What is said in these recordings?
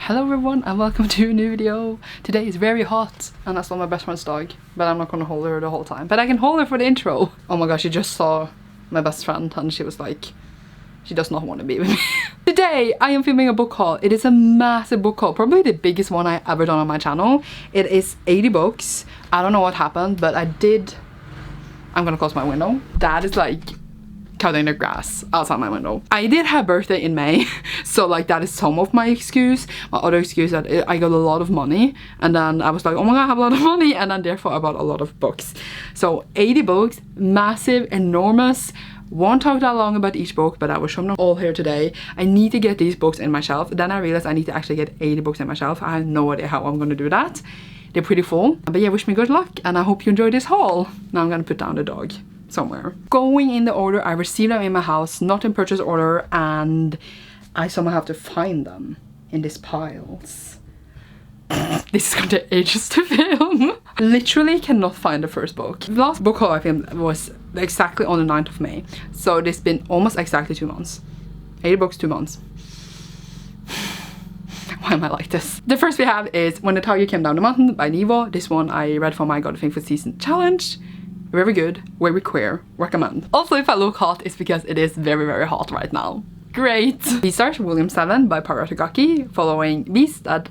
Hello everyone and welcome to a new video. Today is very hot and I saw my best friend's dog, but I'm not gonna hold her the whole time. But I can hold her for the intro. Oh my gosh, she just saw my best friend and she was like, she does not want to be with me. Today I am filming a book haul. It is a massive book haul, probably the biggest one I ever done on my channel. It is 80 books. I don't know what happened, but I'm gonna close my window. That is like cutting the grass outside my window. I did have a birthday in May, so like that is some of my excuse. My other excuse that I got a lot of money, and then I was like, oh my god, I have a lot of money, and then therefore I bought a lot of books. So 80 books, massive, enormous. Won't talk that long about each book, but I will show them all here today. I need to get these books in my shelf. Then I realized I need to actually get 80 books in my shelf. I have no idea how I'm gonna do that. They're pretty full, but yeah, wish me good luck, and I hope you enjoy this haul. Now I'm gonna put down the dog somewhere. Going in the order I received them in my house, not in purchase order, and I somehow have to find them in these piles. This is gonna take ages to film. Literally cannot find the first book. The last book haul I filmed was exactly on the 9th of May, so it's been almost exactly 2 months. 80 books, 2 months. Why am I like this? The first we have is When the Tiger Came Down the Mountain by Nevo. This one I read for my God I Think for Season challenge. Very good, very queer, recommend. Also, if I look hot, it's because it is very, very hot right now. Great! Beastars, Volume 7 by Paratagaki, following beasts that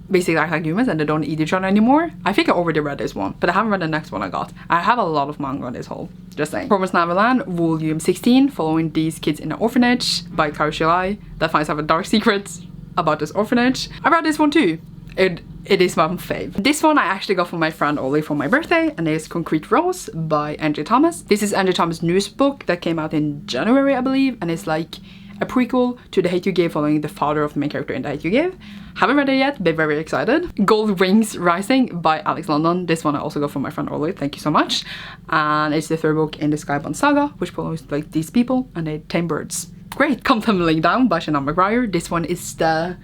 basically act like humans and they don't eat each other anymore. I think I already read this one, but I haven't read the next one I got. I have a lot of manga on this whole, just saying. Promised Neverland, Volume 16, following these kids in an orphanage by Karushilai that finds out a dark secret about this orphanage. I read this one too. It is my fave. This one I actually got from my friend Ollie for my birthday, and it is Concrete Rose by Angie Thomas. This is Angie Thomas' newest book that came out in January, I believe, and it's like a prequel to The Hate You Give, following the father of the main character in The Hate You Give. Haven't read it yet, but very excited. Gold Rings Rising by Alex London. This one I also got from my friend Ollie, thank you so much. And it's the 3rd book in the Skybound saga, which follows like these people and they tame birds. Great. Come Tumbling Down by Shannon McGuire. This one is the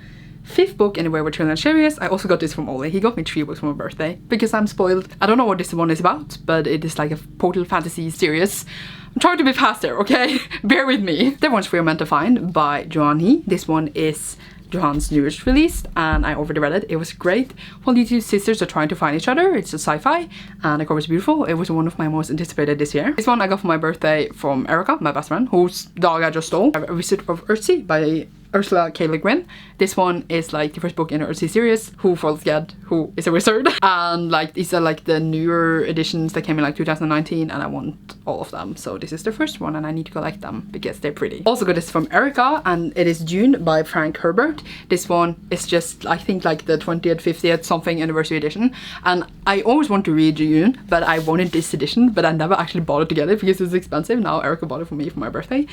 5th book in the Wayward Children series. I also got this from Ollie. He got me 3 books for my birthday because I'm spoiled. I don't know what this one is about, but it is like a portal fantasy series. I'm trying to be faster, okay? Bear with me. The one's We're Meant to Find by Johan He. This one is Johan's newest release, and I already read it. It was great. While these two sisters are trying to find each other, it's a sci-fi, and the cover is beautiful. It was one of my most anticipated this year. This one I got for my birthday from Erica, my best friend, whose dog I just stole. A Visit of Earthsea by Ursula K. Le Guin. This one is like the first book in the Earthsea series, who follows Ged, who is a wizard. And like these are like the newer editions that came in like 2019, and I want all of them. So this is the first one and I need to collect them because they're pretty. Also got this from Erica, and it is Dune by Frank Herbert. This one is just, I think, like the 20th, 50th something anniversary edition. And I always want to read Dune, but I wanted this edition, but I never actually bought it together because it's expensive. Now Erica bought it for me for my birthday.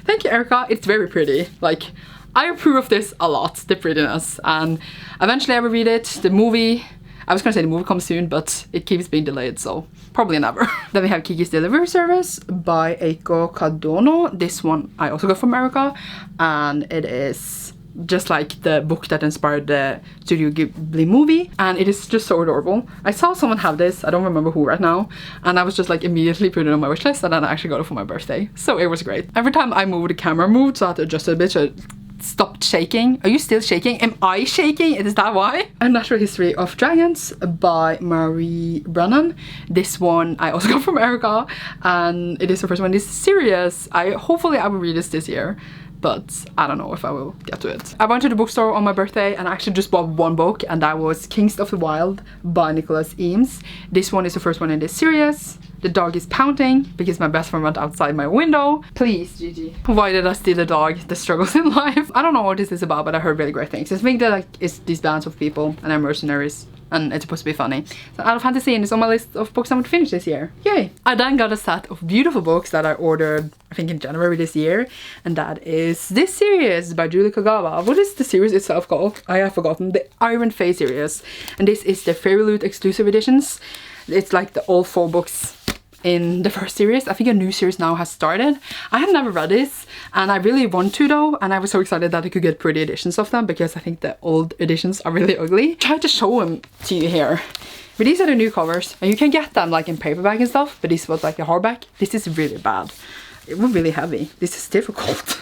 Thank you, Erica. It's very pretty. Like, I approve of this a lot, the prettiness, and eventually I will read it. The movie, I was gonna say the movie comes soon, but it keeps being delayed, so probably never. Then we have Kiki's Delivery Service by Eiko Kadono. This one I also got from America, and it is just like the book that inspired the Studio Ghibli movie, and it is just so adorable. I saw someone have this, I don't remember who right now, and I was just like immediately put it on my wish list, and then I actually got it for my birthday, so it was great. Every time I moved, the camera moved, so I had to adjust it a bit so it stopped shaking. Are you still shaking? Am I shaking? Is that why? A Natural History of Dragons by Marie Brennan. This one I also got from Erica, and it is the first one in this series. Hopefully I will read this year, but I don't know if I will get to it. I went to the bookstore on my birthday and I actually just bought one book, and that was Kings of the Wild by Nicholas Eames. This one is the first one in this series. The dog is pounding because my best friend went outside my window. Please, Gigi. Why did I steal the dog? The struggles in life. I don't know what this is about, but I heard really great things. I think that like it's these bands of people and they're mercenaries, and it's supposed to be funny. So Out of Fantasy is on my list of books I want to finish this year. Yay! I then got a set of beautiful books that I ordered, I think in January this year, and that is this series by Julie Kagawa. What is the series itself called? I have forgotten. The Iron Fae series, and this is the Fairy Loot exclusive editions. It's like the all 4 books in the first series. I think a new series now has started. I have never read this, and I really want to though, and I was so excited that I could get pretty editions of them because I think the old editions are really ugly. Try to show them to you here. But these are the new covers, and you can get them like in paperback and stuff, but this was like a hardback. This is really bad. It was really heavy. This is difficult.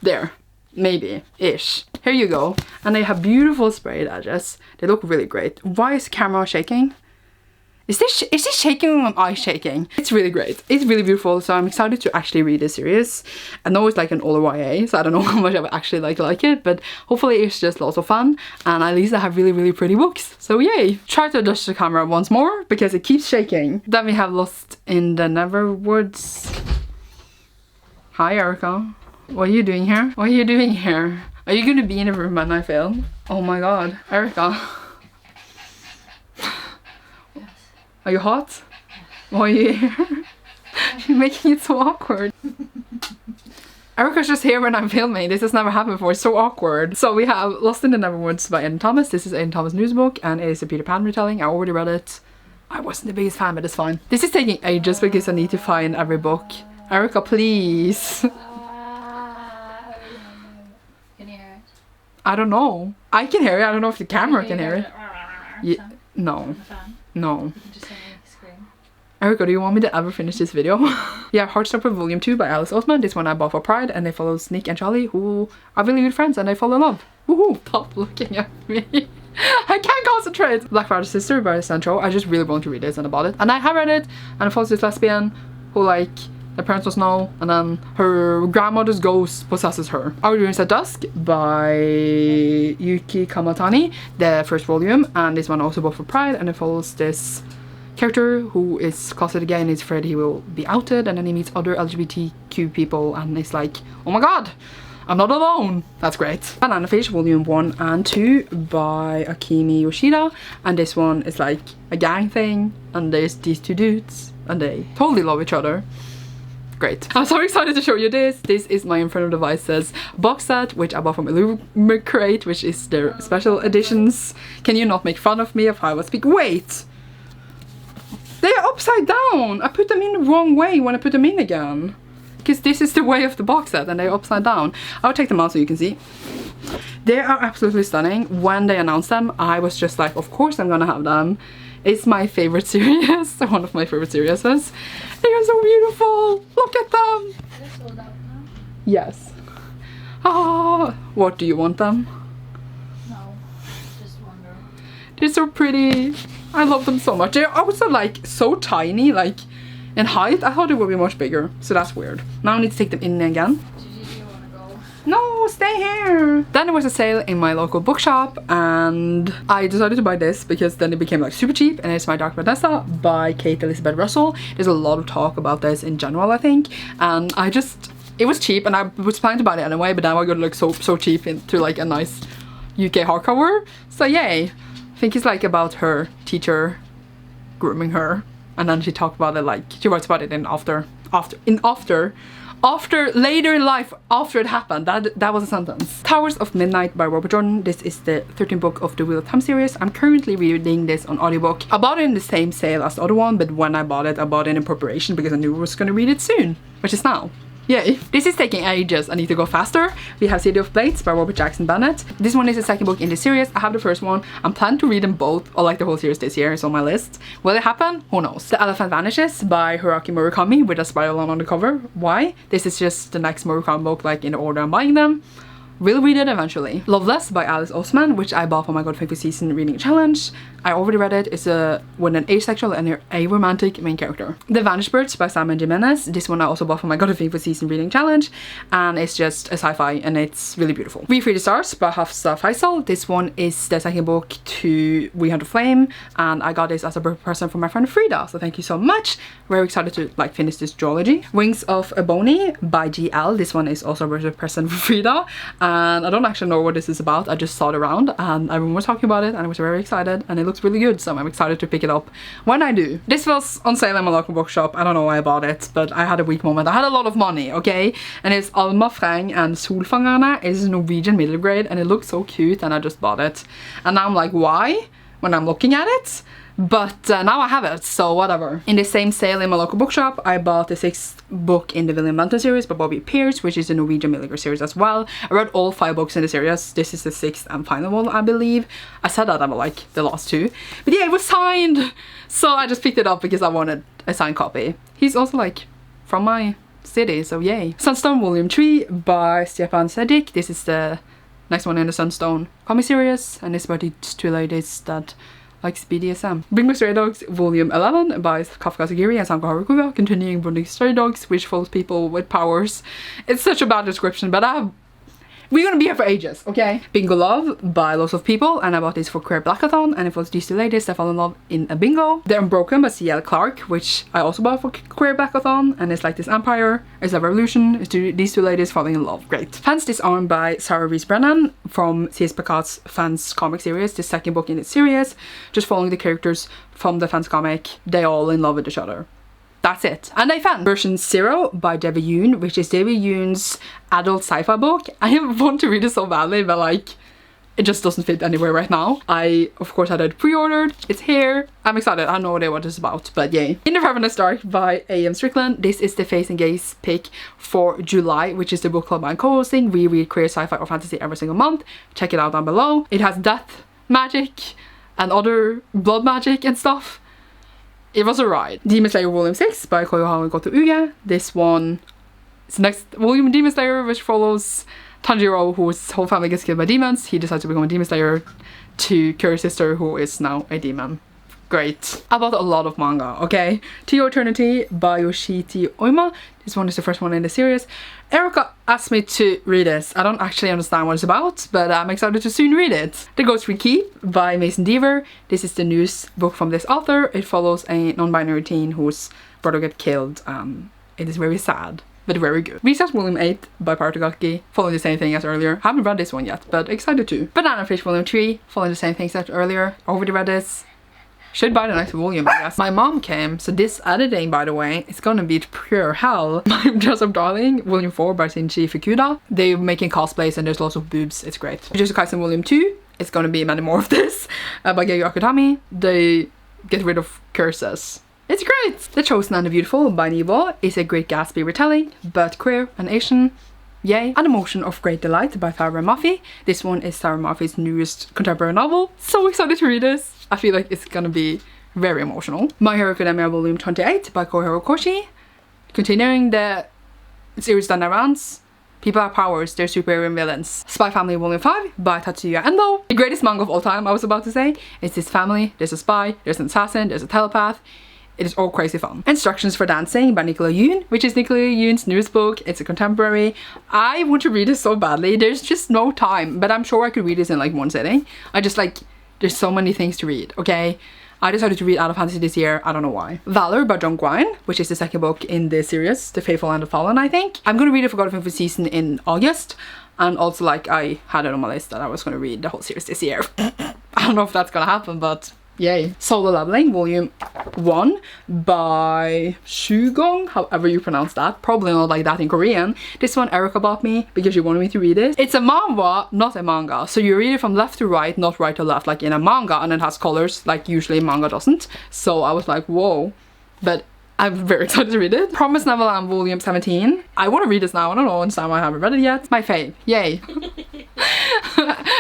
There. maybe, ish. Here you go. And they have beautiful sprayed edges. They look really great. Why is the camera shaking? Is this shaking or am I shaking? It's really great. It's really beautiful, so I'm excited to actually read this series. I know it's like an older YA, so I don't know how much I would actually like it, but hopefully it's just lots of fun, and at least I have really, really pretty books. So yay! Try to adjust the camera once more, because it keeps shaking. Then we have Lost in the Neverwoods. Hi Erica. What are you doing here? What are you doing here? Are you gonna be in the room when I film? Oh my god. Erica. Are you hot? Why are you here? You're making it so awkward. Erica's just here when I'm filming. This has never happened before. It's so awkward. So we have Lost in the Neverwoods by Aidan Thomas. This is Aidan Thomas' news book, and it is a Peter Pan retelling. I already read it. I wasn't the biggest fan, but it's fine. This is taking ages because I need to find every book. Erica, please. Can you hear it? I don't know. I can hear it. I don't know if the camera can hear it. Yeah, no. No. Erica, do you want me to ever finish this video? Yeah, Heartstopper Volume 2 by Alice Oseman. This one I bought for Pride, and they follow Nick and Charlie, who are really good friends, and they fall in love. Woohoo! Stop looking at me. I can't concentrate! Blackfriar's Sister by Sancho. I just really want to read this, and I bought it. And I have read it, and it follows this lesbian who, like, the parents don't know, and then her grandmother's ghost possesses her. Our Dreams at Dusk by Yuki Kamatani, the first volume, and this one I also bought for Pride, and it follows this character who is closeted gay and is afraid he will be outed, and then he meets other LGBTQ people and is like, oh my god, I'm not alone. That's great. Banana Fish Volume 1 and 2 by Akimi Yoshida, and this one is like a gang thing, and there's these two dudes and they totally love each other. Great. I'm so excited to show you this. This is my Inferno Devices box set, which I bought from Illumicrate, which is their special editions. Can you not make fun of me of how I would speak? Wait! They are upside down! I put them in the wrong way when I put them in again. Because this is the way of the box set and they're upside down. I'll take them out so you can see. They are absolutely stunning. When they announced them, I was just like, of course I'm gonna have them. It's my favorite series. One of my favorite series. They are so beautiful! Look at them! Are they sold out now? Yes. Ah, what do you want them? No, just wonder. They're so pretty. I love them so much. They're also like so tiny, like in height. I thought it would be much bigger, so that's weird. Now I need to take them in again. Do you want to go? No, stay here. Then there was a sale in my local bookshop, and I decided to buy this because then it became like super cheap, and it's My Dark Vanessa by Kate Elizabeth Russell. There's a lot of talk about this in general, I think, and it was cheap, and I was planning to buy it anyway, but now I got it like so cheap into like a nice UK hardcover. So yay. I think it's like about her teacher grooming her, and then she talked about it, like she writes about it in later in life, after it happened. That was a sentence. Towers of Midnight by Robert Jordan. This is the 13th book of the Wheel of Time series. I'm currently reading this on audiobook. I bought it in the same sale as the other one, but when I bought it in preparation because I knew I was gonna read it soon, which is now. Yay. This is taking ages. I need to go faster. We have City of Blades by Robert Jackson Bennett. This one is the second book in the series. I have the first one. I'm planning to read them both, or like the whole series this year. It's on my list. Will it happen? Who knows? The Elephant Vanishes by Haruki Murakami with a spiral on the cover. Why? This is just the next Murakami book, like in the order I'm buying them. Will read it eventually. Loveless by Alice Oseman, which I bought for my God Favorite Season reading challenge. I already read it. It's with an asexual and a romantic main character. The Vanished Birds by Simon Jimenez. This one I also bought for my God Favorite Season reading challenge, and it's just a sci-fi and it's really beautiful. We Free the Stars by Hafsa Faisal. This one is the second book to We Hunt the Flame, and I got this as a birthday present from my friend Frida, so thank you so much. Very excited to like finish this duology. Wings of Ebony by GL. This one is also a birthday present from Frida, and I don't actually know what this is about. I just saw it around and everyone was talking about it, and I was very excited, and it looks really good, so I'm excited to pick it up when I do. This was on sale in my local bookshop. I don't know why I bought it, but I had a weak moment. I had a lot of money, okay? And it's Alma Freng and Solfangerne. It's Norwegian middle grade, and it looks so cute, and I just bought it. And now I'm like, why? When I'm looking at it? But now I have it, so whatever. In the same sale in my local bookshop, I bought the 6th book in the William Benton series by Bobby Pierce, which is the Norwegian middle grade series as well. I read all 5 books in the series. This is the 6th and final one, I believe. I said that I would like the last 2. But yeah, it was signed! So I just picked it up because I wanted a signed copy. He's also like from my city, so yay. Sunstone Volume 3 by Stefan Sedik. This is the next one in the Sunstone comic series, and it's about these two ladies that likes BDSM. Bring Me Stray Dogs Volume 11 by Kafka Sagiri and Samka Harukuga, continuing Bonding Stray Dogs, which follows people with powers. It's such a bad description, but we're gonna be here for ages, okay? Bingo Love by lots of people, and I bought this for Queer Blackathon, and it was these two ladies that fall in love in a bingo. The Unbroken by C.L. Clark, which I also bought for Queer Blackathon, and it's like this empire, it's a revolution, it's these two ladies falling in love. Great. Fans Disarmed by Sarah Reese Brennan from C.S. Picard's Fans comic series, the second book in its series, just following the characters from the Fans comic. They all in love with each other. That's it. And I found version 0 by Debbie Yoon, which is Debbie Yoon's adult sci-fi book. I want to read it so badly, but like, it just doesn't fit anywhere right now. I, of course, had it pre-ordered. It's here. I'm excited. I have no idea what it's about, but yay. In the Ravenous Dark by A.M. Strickland. This is the Faes and Gaze pick for July, which is the book club I'm co-hosting. We read queer sci-fi or fantasy every single month. Check it out down below. It has death magic and other blood magic and stuff. It was a ride. Demon Slayer Volume 6 by Koyohama Goto Uge. This one is the next volume of Demon Slayer, which follows Tanjiro, whose whole family gets killed by demons. He decides to become a Demon Slayer to cure his sister, who is now a demon. Great. I bought a lot of manga, okay? To Your Eternity by Yoshiti Oima. This one is the first one in the series. Erica asked me to read this. I don't actually understand what it's about, but I'm excited to soon read it. The Ghost We Keep by Mason Deaver. This is the news book from this author. It follows a non-binary teen whose brother got killed. It is very sad, but very good. Reset Volume 8 by Partagaki, following the same thing as earlier. Haven't read this one yet, but excited to. Banana Fish Volume 3, following the same things as earlier. Already read this. Should buy the next volume, I guess. My mom came, so this editing, by the way, it's gonna be pure hell. My Dress Up Darling, Volume 4 by Shinji Fukuda. They're making cosplays and there's lots of boobs. It's great. Jujutsu Kaisen Volume 2. It's gonna be many more of this. By Gege Akutami. They get rid of curses. It's great! The Chosen and the Beautiful by Nivo is a Great Gatsby retelling, but queer and Asian. Yay. An Emotion of Great Delight by Sarah Mafi. This one is Sarah Mafi's newest contemporary novel. So excited to read this. I feel like it's gonna be very emotional. My Hero Academia Volume 28 by Kohiro Koshi. Continuing the series that never ends. People have powers, they're superhero villains. Spy Family Volume 5 by Tatsuya Endo. The greatest manga of all time, I was about to say. It's this family, there's a spy, there's an assassin, there's a telepath. It is all crazy fun. Instructions for Dancing by Nicola Yoon, which is Nicola Yoon's newest book. It's a contemporary. I want to read it so badly. There's just no time, but I'm sure I could read this in like one sitting. I just like, there's so many things to read, okay? I decided to read Out of Fantasy this year, I don't know why. Valor by John Gwyn, which is the second book in the series, The Faithful and the Fallen, I think. I'm gonna read it for God of Info season in August. And also like, I had it on my list that I was gonna read the whole series this year. I don't know if that's gonna happen, but yay. Solo Leveling Volume 1 by Shugong, however you pronounce that. Probably not like that in Korean. This one Erica bought me because she wanted me to read it. It's a manhwa, not a manga. So you read it from left to right, not right to left, like in a manga, and it has colors like usually manga doesn't. So I was like, whoa. But I'm very excited to read it. Promised Neverland Volume 17. I want to read this now. I don't know understand why I haven't read it yet. My fave. Yay.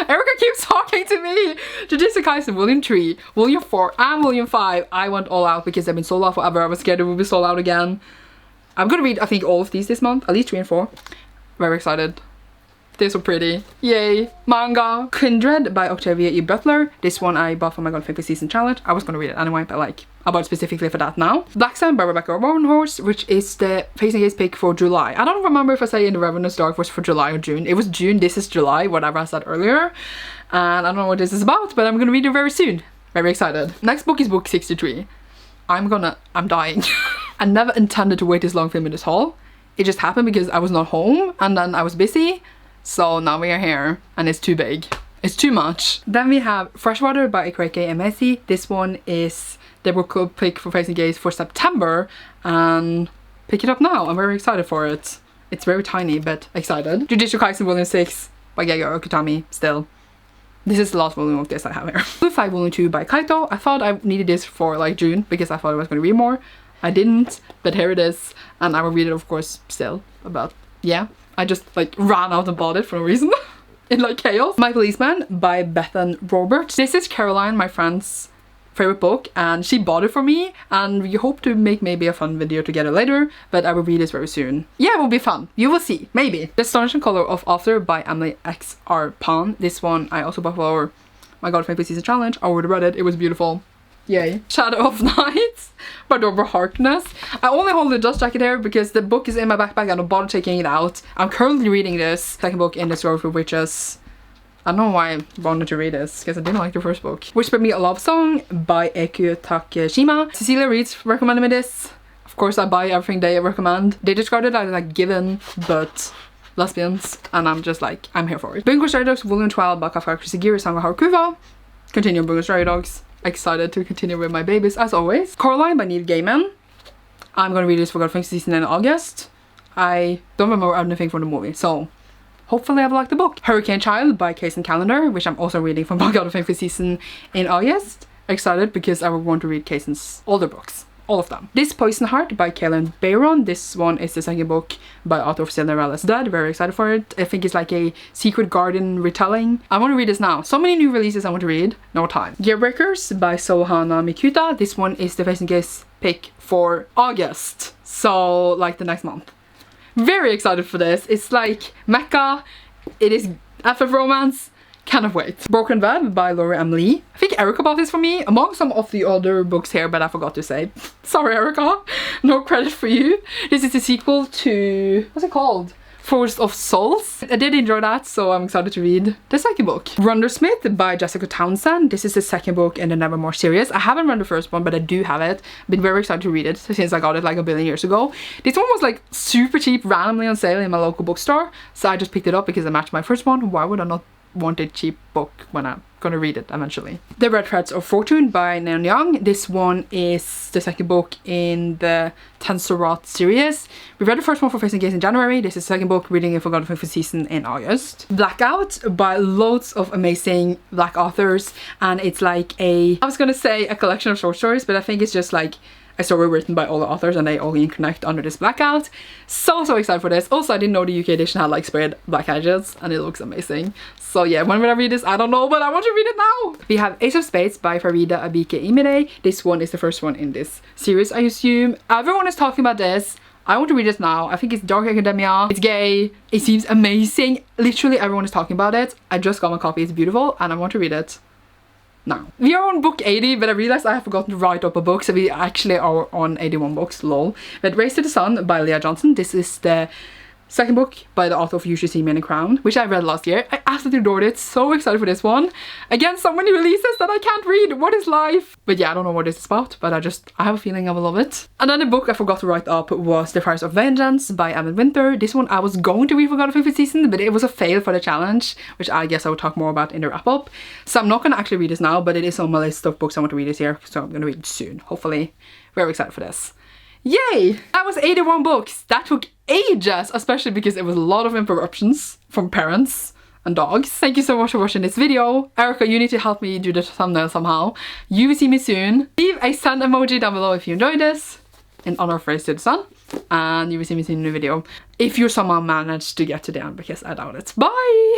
Erica keeps talking to me. Jujutsu Kaisen Volume 3, Volume 4, and Volume 5. I went all out because they've been sold out forever. I was scared it would be sold out again. I'm gonna read, I think, all of these this month. At least 3 and 4. Very excited. They're so pretty. Yay. Manga. Kindred by Octavia E. Butler. This one I bought for my God Favorite Season Challenge. I was gonna read it anyway, but like, I bought it specifically for that now. Black Sun by Rebecca Warrenhorse, which is the Facing Gaze pick for July. I don't remember if I say in the Ravenous Dark was for July or June. It was June, this is July, whatever I said earlier. And I don't know what this is about, but I'm gonna read it very soon. Very excited. Next book is book 63. I'm dying. I never intended to wait this long film in this haul. It just happened because I was not home and then I was busy. So now we are here and it's too big. It's too much. Then we have Freshwater by Ikreke Emesi. This one is the book club pick for Facing Gaze for September, and pick it up now. I'm very excited for it. It's very tiny, but excited. Jujutsu Kaisen Volume 6 by Gege Okutami, still. This is the last volume of this I have here. Blue Flag Volume 2 by Kaito. I thought I needed this for like June because I thought I was going to read more. I didn't, but here it is. And I will read it, of course, still. But yeah, I just like ran out and bought it for no reason. In like chaos. My Policeman by Bethan Roberts. This is Caroline, my friend's favorite book, and she bought it for me, and we hope to make maybe a fun video together later, but I will read this very soon. Yeah, it will be fun. You will see. Maybe. The Astonishing Color of Author by Emily X.R. Pan. This one I also bought for my God of Favorite Season Challenge. I already read it. It was beautiful. Yay. Shadow of Night by Deborah Harkness. I only hold the dust jacket here because the book is in my backpack and I don't bother taking it out. I'm currently reading this second book in the Story for Witches. I don't know why I wanted to read this, because I didn't like the first book. Whisper Me a Love Song by Eiku Takeshima. Cecilia Reeds recommended me this. Of course I buy everything they recommend. They described it as like given, but lesbians, and I'm just like, I'm here for it. Bungo Stray Dogs Volume 12 by Kafka Krisagiri Sanga Harukuva. Continue Bungo Stray Dogs. Excited to continue with my babies as always. Coraline by Neil Gaiman. I'm gonna read this for God of Favorite Season in August. I don't remember anything from the movie, so hopefully I will like the book. Hurricane Child by Kaysen Calendar, which I'm also reading for my God of Favorite Season in August. Excited because I will want to read Kaysen's older books. All of them. This Poison Heart by Kaelin Bayron. This one is the second book by author of Cinderella's Dead. Very excited for it. I think it's like a Secret Garden retelling. I want to read this now. So many new releases I want to read. No time. Gearbreakers by Sohana Mikuta. This one is the Face and Case pick for August. So like the next month. Very excited for this. It's like mecha. It is FF romance. Cannot wait. Broken Web by Laura M. Lee. I think Erica bought this for me among some of the other books here, but I forgot to say. Sorry, Erica. No credit for you. This is the sequel to, what's it called? Forest of Souls. I did enjoy that, so I'm excited to read the second book. Wondersmith by Jessica Townsend. This is the second book in the Nevermore series. I haven't read the first one, but I do have it. Been very excited to read it since I got it like a billion years ago. This one was like super cheap, randomly on sale in my local bookstore, so I just picked it up because it matched my first one. Why would I not want a cheap book when I'm gonna read it eventually? The Red Threads of Fortune by Neon Young. This one is the second book in the Tensorot series. We read the first one for Face and Case in January. This is the second book, reading it for God of Favorite Season in August. Blackout by loads of amazing black authors, and it's like I was gonna say a collection of short stories, but I think it's just like a story written by all the authors and they all connect under this blackout. So excited for this. Also, I didn't know the UK edition had like sprayed black edges and it looks amazing. So yeah, when will I read this? I don't know, but I want to read it now. We have Ace of Spades by Farida Abike Imede. This one is the first one in this series, I assume. Everyone is talking about this. I want to read this now. I think it's Dark Academia. It's gay. It seems amazing. Literally everyone is talking about it. I just got my copy. It's beautiful and I want to read it now. We are on book 80, but I realized I have forgotten to write up a book, so we actually are on 81 books, lol. But Race to the Sun by Leah Johnson. This is the second book by the author of You Should See Me in the Crown, which I read last year. I absolutely adored it. So excited for this one. Again, so many releases that I can't read. What is life? But yeah, I don't know what this is about, but I have a feeling I will love it. Another book I forgot to write up was The Fires of Vengeance by Evan Winter. This one I was going to read for God of Favorite Season, but it was a fail for the challenge, which I guess I will talk more about in the wrap-up. So I'm not going to actually read this now, but it is on my list of books I want to read this year, so I'm going to read it soon, hopefully. Very excited for this. Yay! That was 81 books. That took ages, especially because it was a lot of interruptions from parents and dogs. Thank you so much for watching this video. Erica, you need to help me do the thumbnail somehow. You will see me soon. Leave a sun emoji down below if you enjoyed this in honor of Race to the Sun, and you will see me soon in a video if you somehow managed to get to the end, because I doubt it. Bye!